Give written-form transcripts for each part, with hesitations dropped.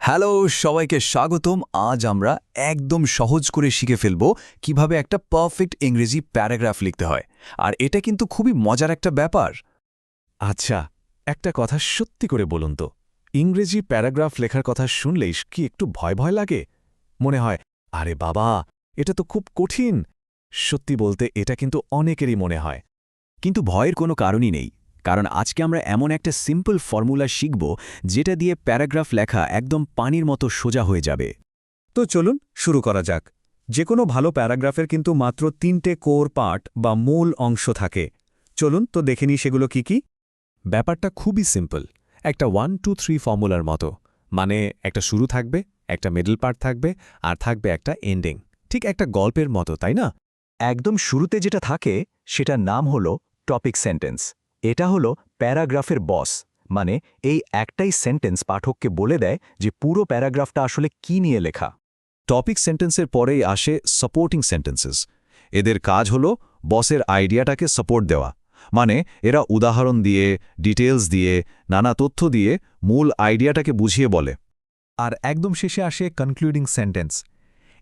Hello সবাইকে স্বাগতম। আজ আমরা একদম সহজ করে শিখে ফেলব কিভাবে একটা পারফেক্ট ইংরেজি প্যারাগ্রাফ লিখতে হয়। আর এটা কিন্তু খুবই মজার একটা ব্যাপার। আচ্ছা, একটা কথা সত্যি করে বলুন তো, ইংরেজি প্যারাগ্রাফ লেখার কথা শুনলেই কি একটু ভয় ভয় লাগে? মনে হয়, আরে বাবা, এটা তো খুব কঠিন। সত্যি বলতে এটা কিন্তু অনেকেরই মনে হয়। কিন্তু ভয়ের কোনো কারণই নেই, কারণ আজকে আমরা এমন একটা সিম্পল ফর্মুলা শিখব যেটা দিয়ে প্যারাগ্রাফ লেখা একদম পানির মতো সোজা হয়ে যাবে। তো চলুন শুরু করা যাক। যে কোনো ভালো প্যারাগ্রাফের কিন্তু মাত্র 3টে কোর পার্ট বা মূল অংশ থাকে। চলুন তো দেখে নিই সেগুলো কি কি। ব্যাপারটা খুবই সিম্পল, একটা 1 2 3 ফর্মুলার মতো। মানে একটা শুরু থাকবে, একটা মিডল পার্ট থাকবে, আর থাকবে একটা এন্ডিং। ঠিক একটা গল্পের মতো, তাই না? একদম শুরুতে যেটা থাকে সেটার নাম হলো টপিক সেন্টেন্স। এটা হলো প্যারাগ্রাফের বস, মানে এই একটাই সেন্টেন্স পাঠককে বলে দেয় যে পুরো প্যারাগ্রাফটা আসলে কি নিয়ে লেখা। টপিক সেন্টেন্সের পরেই আসে সাপোর্টিং সেন্টেন্সেস। এদের কাজ হলো বসের আইডিয়াটাকে সাপোর্ট দেওয়া, মানে এরা উদাহরণ দিয়ে, ডিটেলস দিয়ে, নানা তথ্য দিয়ে মূল আইডিয়াটাকে বুঝিয়ে বলে। আর একদম শেষে আসে কনক্লুডিং সেন্টেন্স।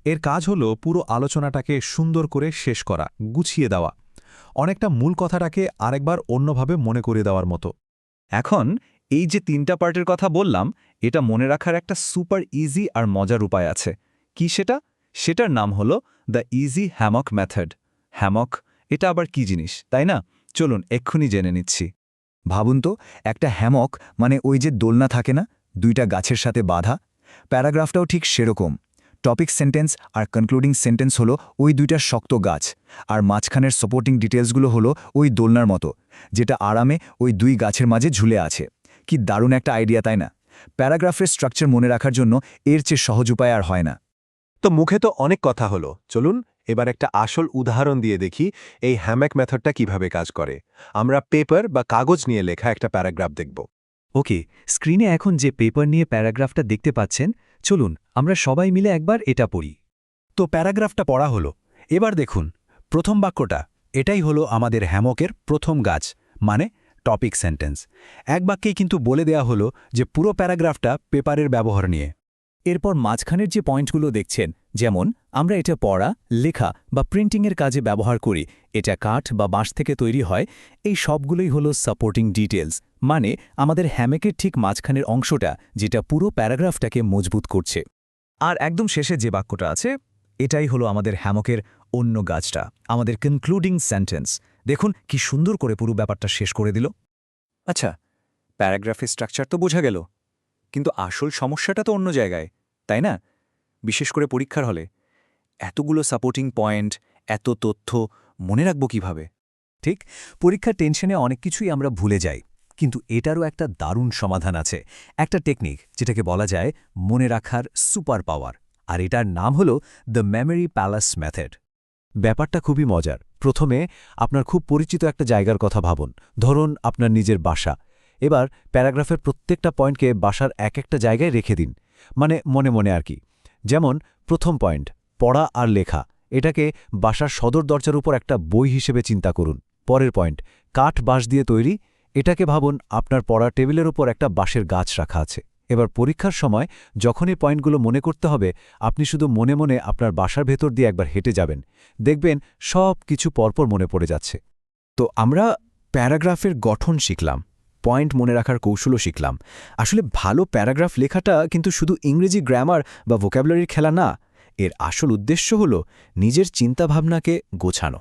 এর কাজ হলো পুরো আলোচনাটাকে সুন্দর করে শেষ করা, গুছিয়ে দেওয়া, অনেকটা মূল কথাটাকে আরেকবার অন্যভাবে মনে করিয়ে দেওয়ার মতো। এখন এই যে 3টা পার্টের কথা বললাম, এটা মনে রাখার একটা সুপার ইজি আর মজার উপায় আছে। কি সেটা? সেটার নাম হলো the easy Hammock method. Hammock, এটা আবার কি জিনিস, তাই না? চলুন এক্ষুনি জেনে নিচ্ছি। ভাবুন তো, একটা হ্যামক মানে ওই যে দোলনা থাকে না, 2টা গাছের সাথে বাঁধা। প্যারাগ্রাফটাও ঠিক সেরকম। টপিক সেন্টেন্স আর কনক্লুডিং সেন্টেন্স হলো ওই 2টা শক্ত গাছ, আর মাঝখানের সাপোর্টিং ডিটেলসগুলো হলো ওই দোলনার মতো, যেটা আরামে ওই 2 গাছের মাঝে ঝুলে আছে। কি দারুণ একটা আইডিয়া, তাই না? প্যারাগ্রাফের স্ট্রাকচার মনে রাখার জন্য এর চেয়ে সহজ উপায় আর হয় না। তো মুখে তো অনেক কথা হলো, চলুন এবার একটা আসল উদাহরণ দিয়ে দেখি এই হ্যামেক মেথডটা কিভাবে কাজ করে। আমরা পেপার বা কাগজ নিয়ে লেখা একটা প্যারাগ্রাফ দেখব। ওকে, স্ক্রিনে এখন যে পেপার নিয়ে প্যারাগ্রাফটা দেখতে পাচ্ছেন, চলুন আমরা সবাই মিলে একবার এটা পড়ি। তো প্যারাগ্রাফটা পড়া হলো। এবার দেখুন প্রথম বাক্যটা, এটাই হলো আমাদের হ্যামকের প্রথম গাছ, মানে টপিক সেন্টেন্স। এক বাক্যেই কিন্তু বলে দেয়া হলো যে পুরো প্যারাগ্রাফটা পেপারের ব্যবহার নিয়ে। এরপর মাঝখানের যে পয়েন্টগুলো দেখছেন, যেমন আমরা এটা পড়া, লেখা বা প্রিন্টিংয়ের কাজে ব্যবহার করি, এটা কাঠ বা বাঁশ থেকে তৈরি হয়, এই সবগুলোই হলো সাপোর্টিং ডিটেলস, মানে আমাদের হ্যামেকের ঠিক মাঝখানের অংশটা, যেটা পুরো প্যারাগ্রাফটাকে মজবুত করছে। আর একদম শেষে যে বাক্যটা আছে, এটাই হলো আমাদের হ্যামকের অন্য গাছটা, আমাদের কনক্লুডিং সেন্টেন্স। দেখুন কি সুন্দর করে পুরো ব্যাপারটা শেষ করে দিল। আচ্ছা, প্যারাগ্রাফের স্ট্রাকচার তো বোঝা গেল, কিন্তু আসল সমস্যাটা তো অন্য জায়গায়, তাই না? বিশেষ করে পরীক্ষার হলে এতগুলো সাপোর্টিং পয়েন্ট, এত তথ্য মনে রাখব কিভাবে? ঠিক, পরীক্ষার টেনশনে অনেক কিছুই আমরা ভুলে যাই, কিন্তু এটারও একটা দারুণ সমাধান আছে, একটা টেকনিক যেটাকে বলা যায় মনে রাখার সুপার পাওয়ার, আর এটার নাম হলো দ্য মেমরি প্যালেস মেথড। ব্যাপারটা খুবই মজার। প্রথমে আপনার খুব পরিচিত একটা জায়গার কথা ভাবুন, ধরুন আপনার নিজের বাসা। এবার প্যারাগ্রাফের প্রত্যেকটা পয়েন্টকে বাসার এক একটা জায়গায় রেখে দিন, মানে মনে মনে আর কি। যেমন প্রথম পয়েন্ট, পড়া আর লেখা, এটাকে বাসার সদর দরজার উপর একটা বই হিসেবে চিন্তা করুন। পরের পয়েন্ট, কাঠ বাঁশ দিয়ে তৈরি, এটাকে ভাবুন আপনার পড়ার টেবিলের উপর একটা বাঁশের গাছ রাখা আছে। এবার পরীক্ষার সময় যখনই পয়েন্টগুলো মনে করতে হবে, আপনি শুধু মনে মনে আপনার বাসার ভেতর দিয়ে একবার হেঁটে যাবেন, দেখবেন সব কিছু পরপর মনে পড়ে যাচ্ছে। তো আমরা প্যারাগ্রাফের গঠন শিখলাম, পয়েন্ট মনে রাখার কৌশলও শিখলাম। আসলে ভালো প্যারাগ্রাফ লেখাটা কিন্তু শুধু ইংরেজি গ্রামার বা ভোক্যাবুলারির খেলা না, এর আসল উদ্দেশ্য হল নিজের চিন্তাভাবনাকে গোছানো।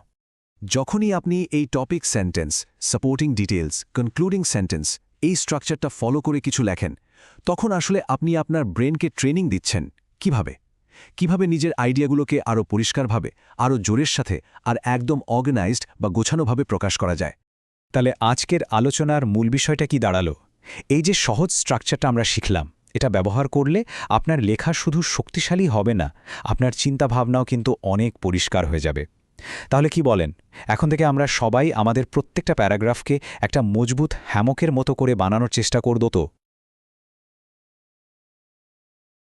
যখনই আপনি এই topic sentence, supporting details, concluding sentence, এই স্ট্রাকচারটা ফলো করে কিছু লেখেন, তখন আসলে আপনি আপনার ব্রেনকে ট্রেনিং দিচ্ছেন। কিভাবে নিজের আইডিয়াগুলোকে আরও পরিষ্কারভাবে, আরও জোরের সাথে আর একদম অর্গানাইজড বা গোছানোভাবে প্রকাশ করা যায়। তাহলে আজকের আলোচনার মূল বিষয়টা কি দাঁড়ালো? এই যে সহজ স্ট্রাকচারটা আমরা শিখলাম, এটা ব্যবহার করলে আপনার লেখা শুধু শক্তিশালী হবে না, আপনার চিন্তাভাবনাও কিন্তু অনেক পরিষ্কার হয়ে যাবে। তাহলে কি বলেন, এখন থেকে আমরা সবাই আমাদের প্রত্যেকটা প্যারাগ্রাফকে একটা মজবুত হ্যামকের মতো করে বানানোর চেষ্টা করব তো?